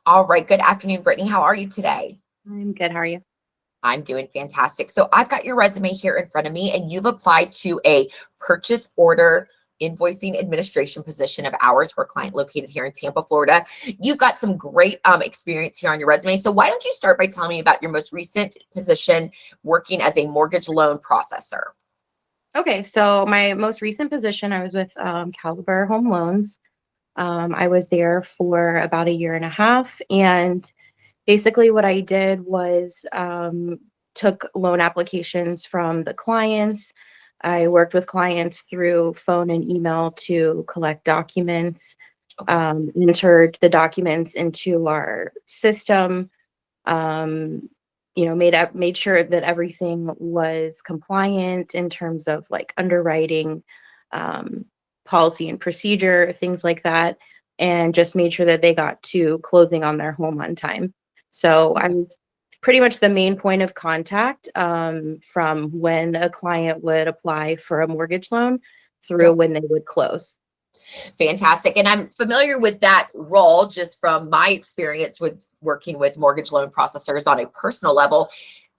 All right. Good afternoon, Brittany. How are you today? I'm good. How are you? I'm doing fantastic. So I've got your resume here in front of me, and you've applied to a purchase order invoicing administration position of ours for a client located here in Tampa, Florida. You've got some great experience here on your resume. So why don't you start by telling me about your most recent position working as a mortgage loan processor? Okay, so my most recent position, I was with Caliber Home Loans. I was there for about a year and a half, and basically what I did was took loan applications from the clients. I worked with clients through phone and email to collect documents, Okay. entered the documents into our system, um, made sure that everything was compliant in terms of like underwriting, um, policy and procedure, things like that, and just made sure that they got to closing on their home on time. So I Okay. was pretty much the main point of contact, from when a client would apply for a mortgage loan through Yep. when they would close. Fantastic. And I'm familiar with that role just from my experience with working with mortgage loan processors on a personal level.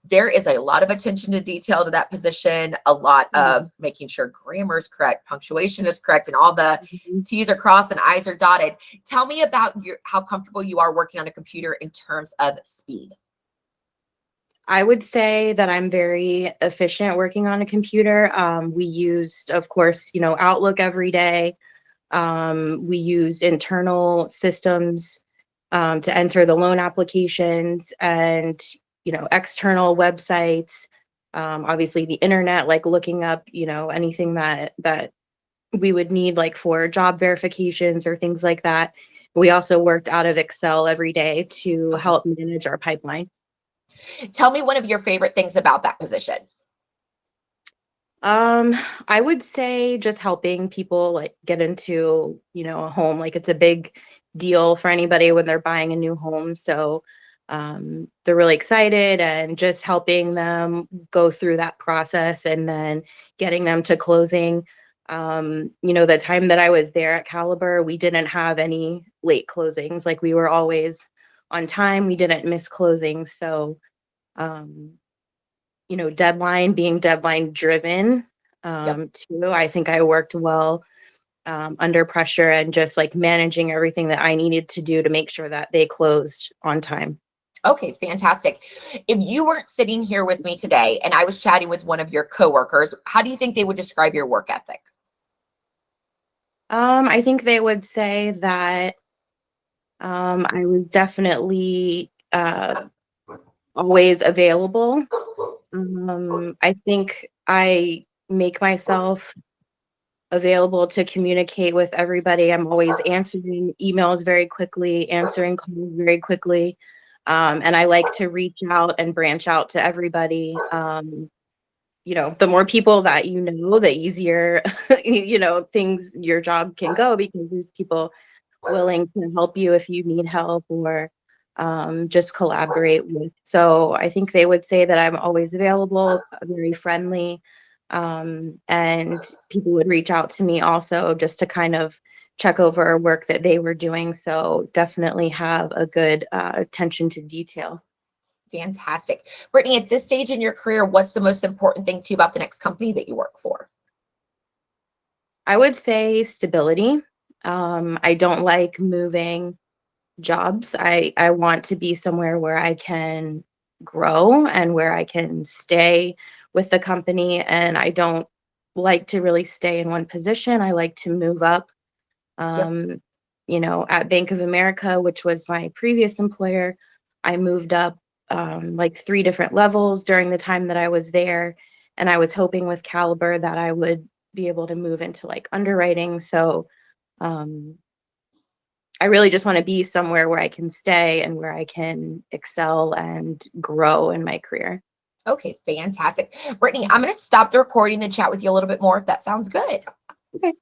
There is a lot of attention to detail to that position, a lot of making sure grammar is correct, punctuation is correct, and all the Mhm. T's are crossed and I's are dotted. Tell me about how comfortable you are working on a computer in terms of speed. I would say that I'm very efficient working on a computer. We used, of course, Outlook every day. We used internal systems to enter the loan applications and, external websites. Obviously, the internet, like looking up, anything that we would need, like for job verifications or things like that. We also worked out of Excel every day to Okay. help manage our pipeline. Tell me one of your favorite things about that position. Um, I would say just helping people like get into, a home. Like it's a big deal for anybody when they're buying a new home. So they're really excited and just helping them go through that process and then getting them to closing. The time that I was there at Caliber, we didn't have any late closings. Like we were always on time. We didn't miss closings. So um, being deadline driven, Yep. too. I think I worked well under pressure and just like managing everything that I needed to do to make sure that they closed on time. Okay, fantastic. If you weren't sitting here with me today and I was chatting with one of your coworkers, how do you think they would describe your work ethic? I think they would say that I was definitely always available. I think I make myself available to communicate with everybody. I'm always answering emails very quickly, answering calls very quickly. And I like to reach out and branch out to everybody. The more people that the easier, things your job can go because there's people willing to help you if you need help or just collaborate with. So I think they would say that I'm always available, very friendly, and people would reach out to me also just to kind of check over work that they were doing. So definitely have a good attention to detail. Fantastic. Brittany, at this stage in your career, what's the most important thing to you about the next company that you work for? I would say stability. I don't like moving jobs. I want to be somewhere where I can grow and where I can stay with the company. And I don't like to really stay in one position. I like to move up. Yep. Um, at Bank of America, which was my previous employer, I moved up like three different levels during the time that I was there. And I was hoping with Caliber that I would be able to move into like underwriting. So um, I really just want to be somewhere where I can stay and where I can excel and grow in my career. Okay, fantastic. Brittany, I'm going to stop the recording and chat with you a little bit more if that sounds good. Okay.